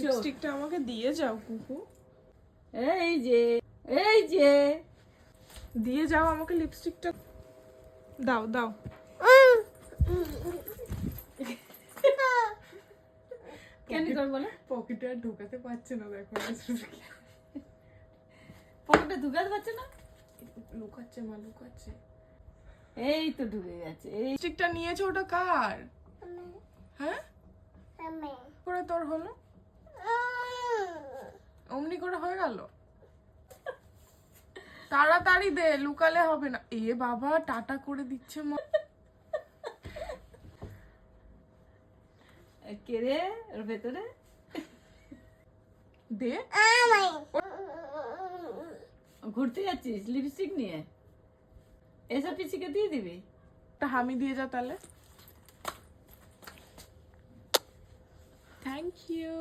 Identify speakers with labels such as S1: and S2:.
S1: লিপস্টিকটা আমাকে দিয়ে যাও কুকু।
S2: এই যে
S1: দিয়ে যাও আমাকে লিপস্টিকটা। দাও দাও।
S2: কেন করে বলো?
S1: পকেটে আর ঢোকাতে পারছে না, দেখো
S2: পকেটে ঢুকাতে পারছে না,
S1: লুকাচ্ছে মা, লুকাচ্ছে।
S2: এই তো ঢুকে গেছে। এই
S1: লিপস্টিকটা নিয়েছো, ওটা কার? হ্যাঁ করে তোর হলো, অমনি করে হয়ে গেল। তাড়াতাড়ি দে, লুকালে হবে না। এ বাবা, টাটা করে দিচ্ছে মা।
S2: কে রে ওর ভেতরে?
S1: দে।
S2: ঘুরতে যাচ্ছিস লিপস্টিক নিয়ে? এসব পিসিকে দিয়ে দিবি?
S1: তা হামি দিয়ে যা তাহলে। Thank you.